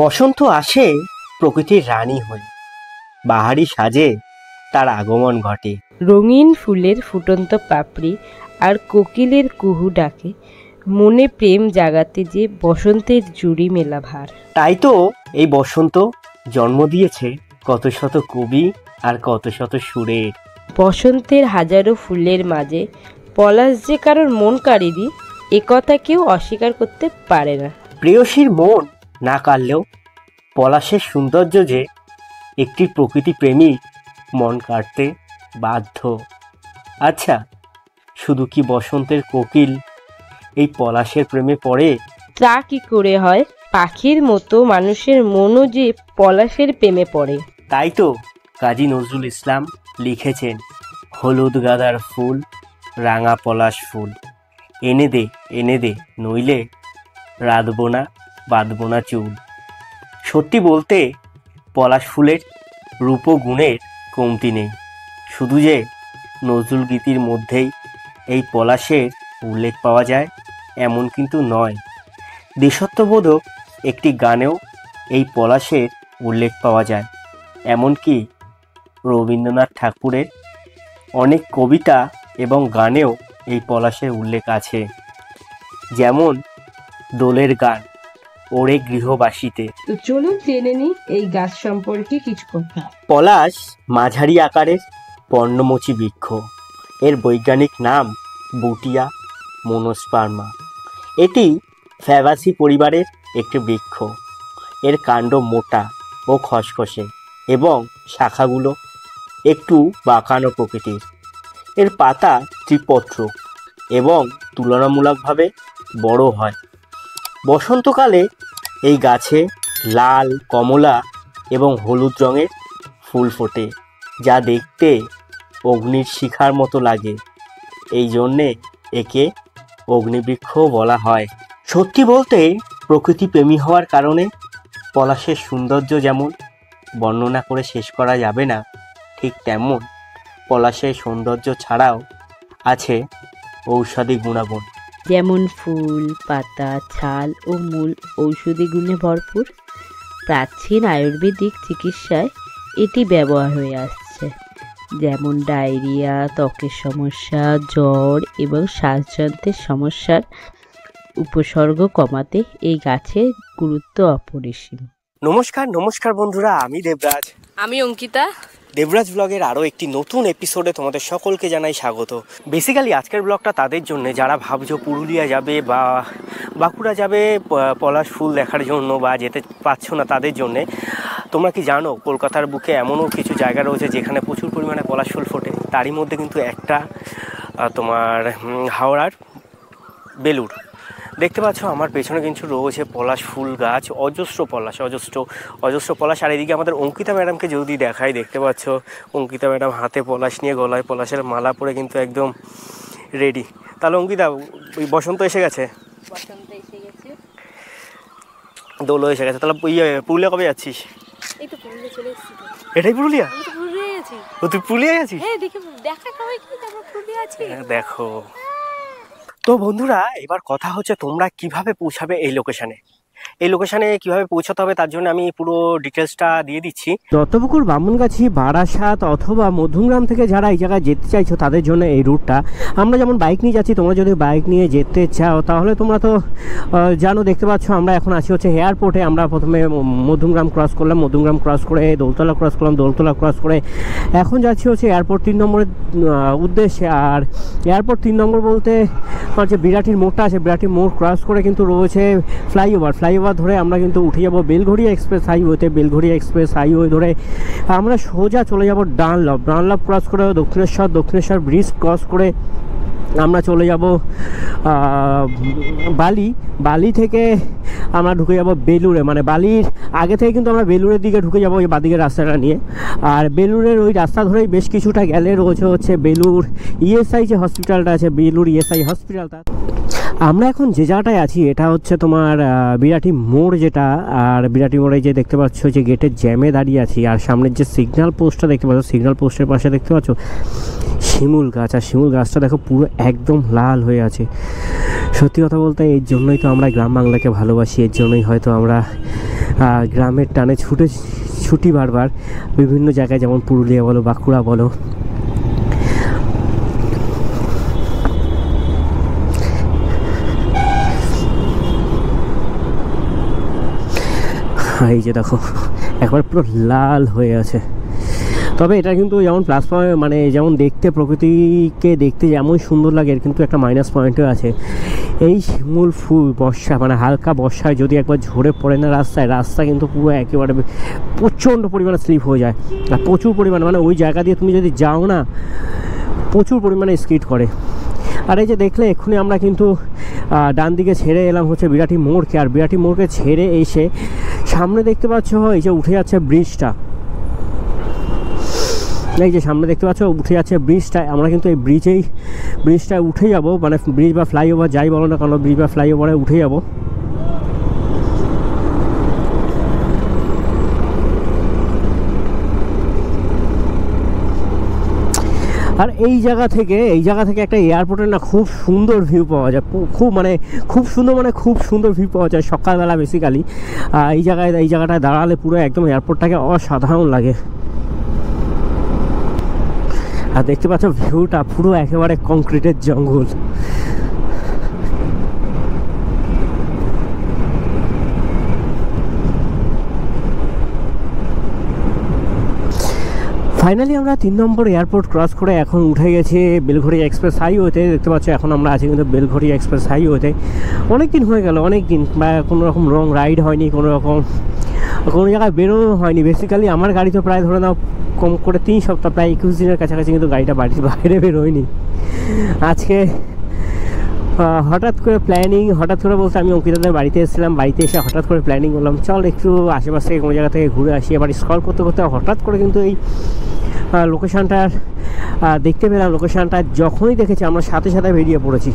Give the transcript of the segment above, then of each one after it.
বসন্ত আসে প্রকৃতির রানী হয়ে, বাহারি সাজে তার আগমন ঘটে। রঙিন ফুলের ফুটন্ত পাপড়ি আর কোকিলের কুহু ডাকে মনে প্রেম জাগাতে যে বসন্তের জুড়ি মেলা ভার। তাই তো এই বসন্ত জন্ম দিয়েছে কত শত কবি আর কত শত সুরের। বসন্তের হাজারো ফুলের মাঝে পলাশ যে কারোর মন কাড়েনি, একথা কেউ অস্বীকার করতে পারে না। প্রেয়সীর মন না কাড়লেও পলাশের সৌন্দর্য যে একটি প্রকৃতি প্রেমী মন কাড়তে বাধ্য। আচ্ছা, শুধু কি বসন্তের কোকিল এই পলাশের প্রেমে পড়ে? তা কি করে হয়? পাখির মতো মানুষের মনও যে পলাশের প্রেমে পড়ে। তাই তো কাজী নজরুল ইসলাম লিখেছেন, হলুদ গাঁদার ফুল, রাঙা পলাশ ফুল, এনে দে এনে দে, নইলে রাঁধবো না বাঁধবো না চুল। সত্যি বলতে পলাশ ফুলের রূপ গুণের কমতি নেই, শুধু যে নজরুল গীতির মধ্যেই এই পলাশের উল্লেখ পাওয়া যায় এমন কিন্তু নয়। দেশাত্মবোধক একটি গানেও এই পলাশের উল্লেখ পাওয়া যায়। এমনকি রবীন্দ্রনাথ ঠাকুরের অনেক কবিতা এবং গানেও এই পলাশের উল্লেখ আছে, যেমন দোলের গান ওরে গৃহবাসীতে। তো চলুন জেনে নিই এই গাছ সম্পর্কে কিছু কথা। পলাশ মাঝারি আকারের পর্ণমোচী বৃক্ষ। এর বৈজ্ঞানিক নাম বুটিয়া মোনোস্পার্মা। এটি ফ্যাবাসি পরিবারের একটি বৃক্ষ। এর কাণ্ড মোটা ও খসখসে এবং শাখাগুলো একটু বাঁকানো প্রকৃতির। এর পাতা ত্রিপত্র এবং তুলনামূলকভাবে বড় হয়। বসন্তকালে এই গাছে লাল, কমলা এবং হলুদ রঙের ফুল ফোটে, যা দেখতে অগ্নির শিখার মতো লাগে। এই জন্যে একে অগ্নিবৃক্ষও বলা হয়। সত্যি বলতে প্রকৃতি প্রেমী হওয়ার কারণে পলাশের সৌন্দর্য যেমন বর্ণনা করে শেষ করা যাবে না, ঠিক তেমন পলাশের সৌন্দর্য ছাড়াও আছে ঔষধি গুণাগুণ। যেমন ফুল, পাতা, ছাল ও মূল ঔষধি গুণে ভরপুর। প্রাচীন আয়ুর্বেদিক চিকিৎসায় এটি ব্যবহার হয়ে আসছে, যেমন ডায়রিয়া, ত্বকের সমস্যা, জ্বর এবং শ্বাসযন্ত্রের সমস্যার উপসর্গ কমাতে এই গাছের গুরুত্ব অপরিসীম। নমস্কার বন্ধুরা, আমি দেবরাজ। আমি অঙ্কিতা। দেবরাজ ব্লগের আরও একটি নতুন এপিসোডে তোমাদের সকলকে জানাই স্বাগত। বেসিক্যালি আজকের ব্লগটা তাদের জন্য যারা ভাবছো পুরুলিয়া যাবে বা বাঁকুড়া যাবে পলাশ ফুল দেখার জন্য বা যেতে পারছো না তাদের জন্যে। তোমরা কি জানো কলকাতার বুকে এমনও কিছু জায়গা রয়েছে যেখানে প্রচুর পরিমাণে পলাশ ফুল ফোটে? তারই মধ্যে কিন্তু একটা তোমার হাওড়ার বেলুড়। দেখতে পাচ্ছ আমার পেছনে কিন্তু রয়েছে পলাশ ফুল গাছ, অজস্র পলাশ। আর এদিকে আমাদের অঙ্কিতা ম্যাডামকে যদি দেখাই, দেখতে পাচ্ছ অঙ্কিতা ম্যাডাম হাতে পলাশ নিয়ে, গলায় পলাশের মালা পরে কিন্তু একদম রেডি। তাহলে অঙ্কিতা, ওই বসন্ত এসে গেছে, দোলও এসে গেছে, তাহলে পুরুলিয়া কবে যাচ্ছিস? এই তো পুরুলিয়া চলে এসেছি। এটাই পুরুলিয়া? আমি তো পুরুলিয়া আছি। ও তুই পুরুলিয়া আছিস? হ্যাঁ, দেখা সবাই কি আমরা পুরুলিয়া আছি। দেখো তো বন্ধুরা, এবার কথা হচ্ছে তোমরা কিভাবে পৌঁছাবে এই লোকেশানে। কিভাবে পৌঁছাতে হবে তার জন্য আমি পুরো ডিটেলসটা দিয়ে দিচ্ছি। দত্তপুকুর, বামুনগাছি, বারাসাত অথবা মধ্যমগ্রাম থেকে যারা এই জায়গায় যেতে চাইছো তাদের জন্য এই রুটটা। আমরা যেমন বাইক নিয়ে যাচ্ছি, তোমরা যদি বাইক নিয়ে যেতে চাও তাহলে তোমরা তো জানো, দেখতে পাচ্ছ আমরা এখন আছি হচ্ছে এয়ারপোর্টে। আমরা প্রথমে মধ্যমগ্রাম ক্রস করলাম, মধ্যমগ্রাম ক্রস করে দোলতলা ক্রস করলাম, দোলতলা ক্রস করে এখন যাচ্ছি হচ্ছে এয়ারপোর্ট 3 নম্বরের উদ্দেশ্যে। আর এয়ারপোর্ট 3 নম্বর বলতে যে বিরাটির মোড়টা আছে, বিরাটির মোড় ক্রস করে কিন্তু রয়েছে ফ্লাইওভার ধরে আমরা কিন্তু উঠে যাব বেলঘড়িয়া এক্সপ্রেস হাইওয়েতে। বেলঘড়িয়া এক্সপ্রেস হাইওয়ে ধরে আমরা সোজা চলে যাব ডানলপ ক্রস করে দক্ষিণেশ্বর ব্রিজ ক্রস করে আমরা চলে যাব বালি থেকে আমরা ঢুকে যাব বেলুড়ে। মানে বালির আগে থেকে কিন্তু আমরা বেলুড়ের দিকে ঢুকে যাব ওই বাদিকের রাস্তাটা নিয়ে। আর বেলুড়ের ওই রাস্তা ধরেই বেশ কিছুটা গেলে রয়েছে হচ্ছে বেলুড় ইএসআই যে হসপিটালটা আছে, বেলুড় ইএসআই হসপিটালটা। আমরা এখন যে জায়গাটায় আছি এটা হচ্ছে তোমার বিরাটি মোড় যেটা। আর বিরাটি মোড়ে যে দেখতে পাচ্ছ যে গেটের জ্যামে দাঁড়িয়ে আছি, আর সামনের যে সিগন্যাল পোস্টটা দেখতে পাচ্ছ, সিগন্যাল পোস্টের পাশে দেখতে পাচ্ছ শিমুল গাছ। আর শিমুল গাছটা দেখো পুরো একদম লাল হয়ে আছে। সত্যি কথা বলতে এর জন্যই তো আমরা গ্রাম বাংলাকে ভালোবাসি, এর জন্যই হয়তো আমরা গ্রামের টানে ছুটি বারবার বিভিন্ন জায়গায়, যেমন পুরুলিয়া বলো, বাঁকুড়া বলো। এই যে দেখো একবার পুরো লাল হয়ে আছে। তবে এটা কিন্তু যেমন প্লাস পয়েন্ট, মানে যেমন দেখতে, প্রকৃতিকে দেখতে যেমন সুন্দর লাগে, এর কিন্তু একটা মাইনাস পয়েন্টও আছে। এই শিমুল ফুল বর্ষা, মানে হালকা বর্ষায় যদি একবার ঝরে পড়ে না রাস্তা কিন্তু পুরো একেবারে প্রচণ্ড পরিমাণে স্লিপ হয়ে যায়। আর প্রচুর পরিমাণে, মানে ওই জায়গা দিয়ে তুমি যদি যাও না, প্রচুর পরিমাণে স্কিড করে। আর এই যে দেখলে এক্ষুনি আমরা কিন্তু ডান দিকে ছেড়ে এলাম হচ্ছে বিরাটি মোড়কে। আর বিরাটি মোড়কে ছেড়ে এসে সামনে দেখতে পাচ্ছ এই যে উঠে যাচ্ছে ব্রিজটা, এই যে সামনে দেখতে পাচ্ছ উঠে যাচ্ছে ব্রিজটায়। আমরা কিন্তু এই ব্রিজটায় উঠে যাব, মানে ব্রিজ বা ফ্লাইওভার যাই বলো না কেন, ব্রিজ বা ফ্লাইওভারে উঠে যাব। আর এই জায়গা থেকে একটা এয়ারপোর্টের না খুব সুন্দর ভিউ পাওয়া যায়, খুব সুন্দর ভিউ পাওয়া যায় সকালবেলা বেসিক্যালি। এই জায়গাটায় দাঁড়ালে পুরো একদম এয়ারপোর্টটাকে অসাধারণ লাগে। আর দেখতে পাচ্ছ ভিউটা পুরো একেবারে কংক্রিটের জঙ্গল। ফাইনালি আমরা 3 নম্বর এয়ারপোর্ট ক্রস করে এখন উঠে গেছি বেলঘড়ি এক্সপ্রেস হাইওয়েতে। দেখতে পাচ্ছ এখন আমরা আছি কিন্তু বেলঘড়ি এক্সপ্রেস হাইওয়েতে। অনেক দিন হয়ে গেল, বা কোনো রকম লং রাইড হয়নি, কোনো জায়গায় বেরোনো হয়নি। বেসিক্যালি আমার গাড়ি তো প্রায় ধরে নাও কম করে 3 সপ্তাহ, প্রায় 21 দিনের কাছাকাছি কিন্তু গাড়িটা বাড়ির বাইরে বেরোয়নি। আজকে হঠাৎ করে বলতে আমি অঙ্কিতাদের বাড়িতে এসেছিলাম, বাড়িতে এসে হঠাৎ করে প্ল্যানিং করলাম চল একটু আশেপাশ থেকে কোনো জায়গা থেকে ঘুরে আসি। এবার স্ক্রল করতে করতে হঠাৎ করে কিন্তু এই লোকেশানটার দেখতে পেলাম। লোকেশানটা যখনই দেখেছি আমরা সাথে বেরিয়ে পড়েছি।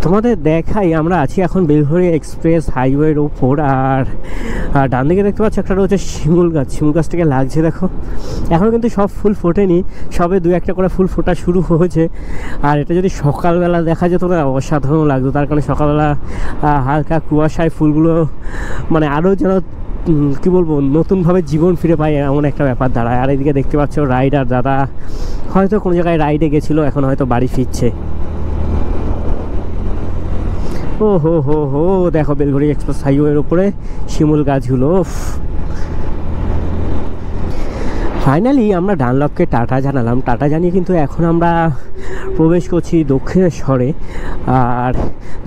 তোমাদের দেখাই, আমরা আছি এখন বেলঘড়ি এক্সপ্রেস হাইওয়ের ওপর। আর ডান দিকে দেখতে পাচ্ছ একটা রয়েছে শিমুল গাছটাকে লাগছে দেখো। এখন কিন্তু সব ফুল ফোটেনি, সবে 2-1টা করে ফুল ফোটা শুরু হয়েছে। আর এটা যদি সকালবেলা দেখা যেত না অসাধারণ লাগতো, তার কারণে সকালবেলা হালকা কুয়াশায় ফুলগুলো মানে আরও যেন কী বলবো নতুনভাবে জীবন ফিরে পায় এমন একটা ব্যাপার দাঁড়ায়। আর এদিকে দেখতে পাচ্ছ রাইডার দাদা হয়তো কোনো জায়গায় রাইডে গেছিলো, এখন হয়তো বাড়ি ফিরছে। ও হো দেখো বেলঘড়ি এক্সপ্রেস হাইওয়ের উপরে শিমুল গাছগুলো। ফাইনালি আমরা ডানলপকে টাটা জানালাম। টাটা জানিয়ে কিন্তু এখন আমরা প্রবেশ করছি দক্ষিণেশ্বরে। আর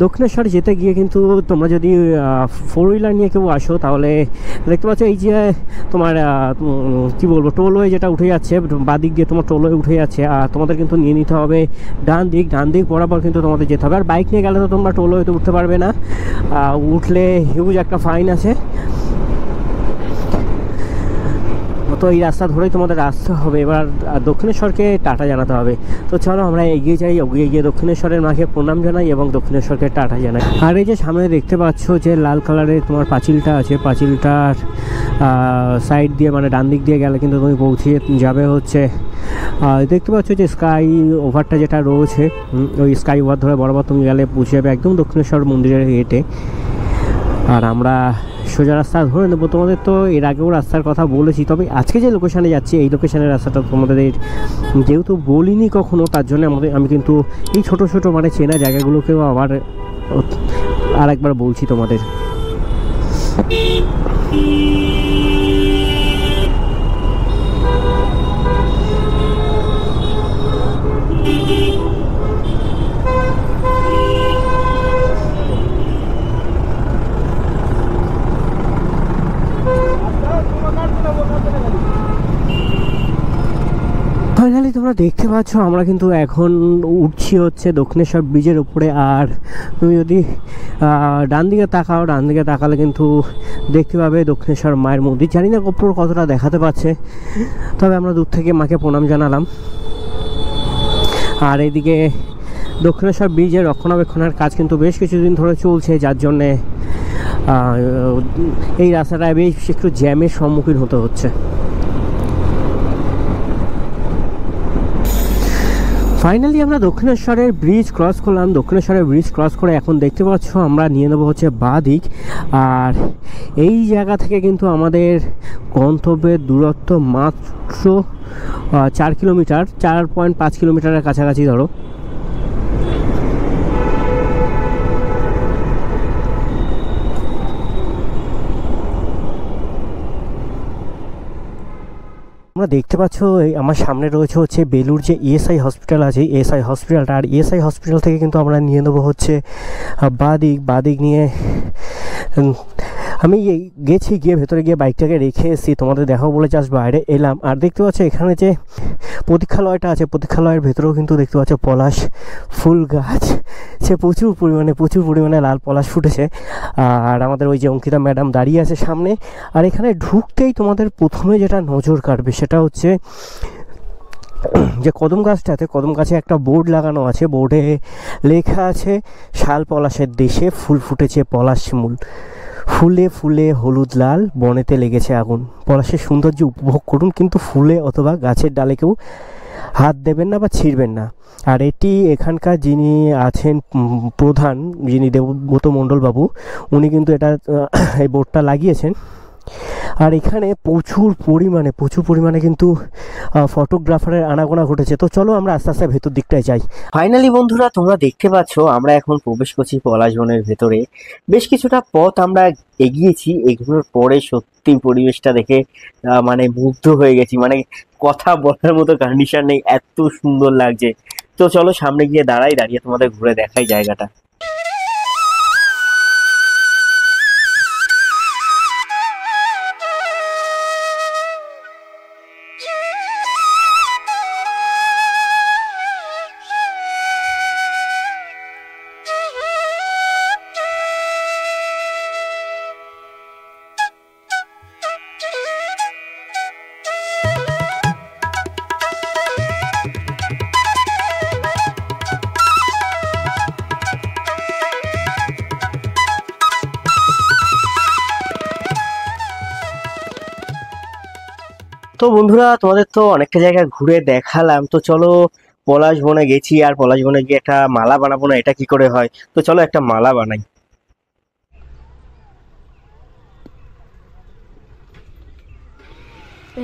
দক্ষিণেশ্বরে যেতে গিয়ে কিন্তু তোমরা যদি 4 হুইলার নিয়ে কেউ আসো তাহলে দেখতে পাচ্ছ এই যে তোমার কী বলবো টোলওয়ে যেটা উঠে যাচ্ছে, বাদিক দিয়ে তোমার টোলওয়ে উঠে যাচ্ছে। আর তোমাদের কিন্তু নিয়ে নিতে হবে ডান দিক বরাবর কিন্তু তোমাদের যেতে হবে। আর বাইক নিয়ে গেলে তো তোমরা টোলওয়েতে উঠতে পারবে না, উঠলে হিউজ একটা ফাইন আছে। তো এই রাস্তা ধরেই তোমাদের আসতে হবে। এবার দক্ষিণেশ্বরকে টাটা জানাতে হবে। তো চলো আমরা এগিয়ে যাই, এগিয়ে গিয়ে দক্ষিণেশ্বরের মাকে প্রণাম জানাই এবং দক্ষিণেশ্বরকে টাটা জানাই। আর এই যে সামনে দেখতে পাচ্ছ যে লাল কালারের তোমার পাঁচিলটা আছে, পাঁচিলটার সাইড দিয়ে মানে ডান দিক দিয়ে গেলে কিন্তু তুমি পৌঁছে যাবে হচ্ছে দেখতে পাচ্ছ যে স্কাই ওভারটা যেটা রয়েছে, ওই স্কাই ওভার ধরে বরাবর তুমি গেলে পৌঁছে যাবে একদম দক্ষিণেশ্বর মন্দিরের গেটে। আর আমরা সোজা রাস্তা ধরে নেবো। তোমাদের তো এর আগেও রাস্তার কথা বলেছি, তবে আজকে যে লোকেশানে যাচ্ছি এই লোকেশানের রাস্তাটা তোমাদের যেহেতু বলিনি কখনো, তার জন্য আমি কিন্তু এই ছোটো মানে চেনা জায়গাগুলোকেও আবার আরেকবার বলছি তোমাদের। ফাইনালি তোমরা দেখতে পাচ্ছ আমরা কিন্তু এখন উঠছি হচ্ছে দক্ষিণেশ্বর ব্রিজের উপরে। আর তুমি যদি ডান দিকে তাকালে কিন্তু দেখতে পাবে দক্ষিণেশ্বর মায়ের মন্দির। জানি না ওপর কতটা দেখাতে পাচ্ছে, তবে আমরা দূর থেকে মাকে প্রণাম জানালাম। আর এইদিকে দক্ষিণেশ্বর ব্রিজের রক্ষণাবেক্ষণের কাজ কিন্তু বেশ কিছুদিন ধরে চলছে, যার জন্যে এই রাস্তাটায় বেশ একটু জ্যামের সম্মুখীন হতে হচ্ছে। ফাইনালি আমরা দক্ষিণেশ্বরের ব্রিজ ক্রস করলাম। দক্ষিণেশ্বরের ব্রিজ ক্রস করে এখন দেখতে পাচ্ছ আমরা নিয়ে নেবো হচ্ছে বাঁ দিক। আর এই জায়গা থেকে কিন্তু আমাদের গন্তব্যের দূরত্ব মাত্র 4 কিলোমিটার, 4.5 কিলোমিটারের কাছাকাছি ধরো। তোমরা দেখতে পাচ্ছ আমার সামনে রয়েছে হচ্ছে বেলুর যে ইএসআই হসপিটাল আছে, ইএসআই হসপিটালটা। আর ইএসআই হসপিটাল থেকে কিন্তু আমরা নিয়ে নেবো হচ্ছে বাঁ দিক নিয়ে আমি গেছি, গিয়ে ভেতরে গিয়ে বাইকটাকে রেখে এসেছি, তোমাদের দেখাবো বলে জাস্ট বাইরে এলাম। আর দেখতে পাচ্ছ এখানে যে প্রতীক্ষালয়টা আছে, প্রতীক্ষালয়ের ভেতরেও কিন্তু দেখতে পাচ্ছ পলাশ ফুল গাছ, সে প্রচুর পরিমাণে লাল পলাশ ফুটেছে। আর আমাদের ওই যে অঙ্কিতা ম্যাডাম দাঁড়িয়ে আছে সামনে। আর এখানে ঢুকতেই তোমাদের প্রথমে যেটা নজর কাটবে সেটা হচ্ছে যে কদম গাছে একটা বোর্ড লাগানো আছে, বোর্ডে লেখা আছে শাল পলাশের দেশে ফুল ফুটেছে পলাশ শিমুল, ফুলে ফুলে হলুদ লাল বনেতে লেগেছে আগুন, পলাশের সৌন্দর্য উপভোগ করুন, কিন্তু ফুলে অথবা গাছের ডালে কেউ হাত দেবেন না বা ছিঁড়বেন না। আর এটি এখানকার যিনি আছেন প্রধান, যিনি দেবব্রত মণ্ডল বাবু, উনি কিন্তু এটা এই বোর্ডটা লাগিয়েছেন। আর এখানে প্রচুর পরিমাণে কিন্তু ফটোগ্রাফারের আনাগোনা ঘটেছে। তো চলো আমরা আস্তে আস্তে ভেতর দিকটায় যাই। ফাইনালি বন্ধুরা তোমরা দেখতে পাচ্ছ আমরা এখন প্রবেশ করছি পলাশ বনের ভেতরে। বেশ কিছুটা পথ আমরা এগিয়েছি, এগুলোর পরে সত্যি পরিবেশটা দেখে মানে মুগ্ধ হয়ে গেছি, মানে কথা বলার মতো কন্ডিশন নেই, এত সুন্দর লাগছে। তো চলো সামনে গিয়ে দাঁড়িয়ে তোমাদের ঘুরে দেখাই জায়গাটা। তো বন্ধুরা তোমাদের তো অনেকটা জায়গা ঘুরে দেখালাম, তো চলো পলাশ বনে গেছি, আর পলাশ বনে গিয়ে একটা মালা বানাবো না, এটা কি করে হয়? তো চলো একটা মালা বানাই।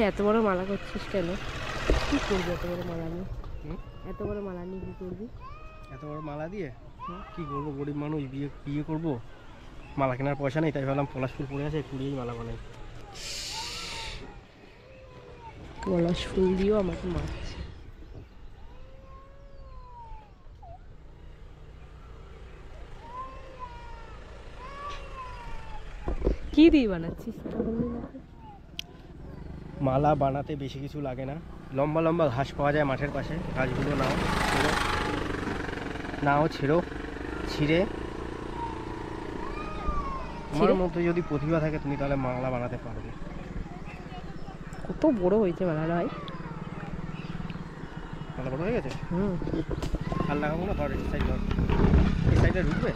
এত বড় মালা করছিস কেন? কি করবি এত বড় মালা নিয়ে? এত বড় মালা নিয়ে কি করবি? এত বড় মালা দিয়ে কি করবো? গরিব মানুষ, বিয়ে করবো, মালা কেনার পয়সা নেই, তাই ভাবলাম পলাশ ফুল পড়ে আছে, কুড়িয়েই মালা বানাই। পলাশ ফুল দিয়েও আমাকে মারছে। কি দিয়ে বানাচ্ছিস? মালা বানাতে বেশি কিছু লাগে না, লম্বা লম্বা ঘাস পাওয়া যায় মাঠের পাশে, ঘাসগুলো ছিঁড়ে তোমার মধ্যে যদি প্রতিভা থাকে তুমি তাহলে মালা বানাতে পারবে। কত বড় হয়েছে মালাটা ভাই, মালা বড় হয়ে গেছে। আর লাগাবো না, ধর এই সাইডে ঢুকবে।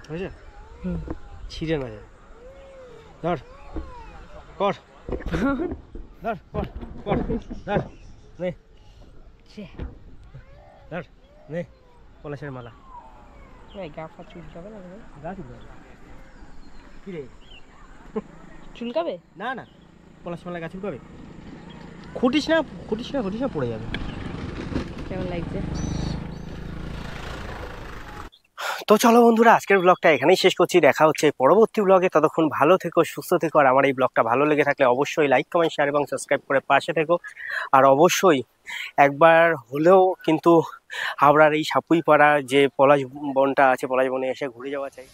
হয়েছে? ছিঁড়ে না যায়, ধর কর, ধর কর কর, ধর নে, ধর নে পলাশের মালা। গা ফা চুলকাবে না? গা চুলকাবে কি রে? চুলকাবে না না, পলাশ মালা গা চুলকাবে? খুঁটিস না পড়ে যাবে। কেমন লাগছে? তো চলো বন্ধুরা আজকের ব্লগটা এখানেই শেষ করছি, দেখা হচ্ছে পরবর্তী ব্লগে। ততক্ষণ ভালো থেকো, সুস্থ থেকো। আর আমার এই ব্লগটা ভালো লেগে থাকলে অবশ্যই লাইক কমেন্ট শেয়ার এবং সাবস্ক্রাইব করে পাশে থেকো। আর অবশ্যই একবার হলেও কিন্তু হাওড়ার এই সাপুইপাড়া যে পলাশ বনটা আছে, পলাশ বনে এসে ঘুরে যাওয়া চাই।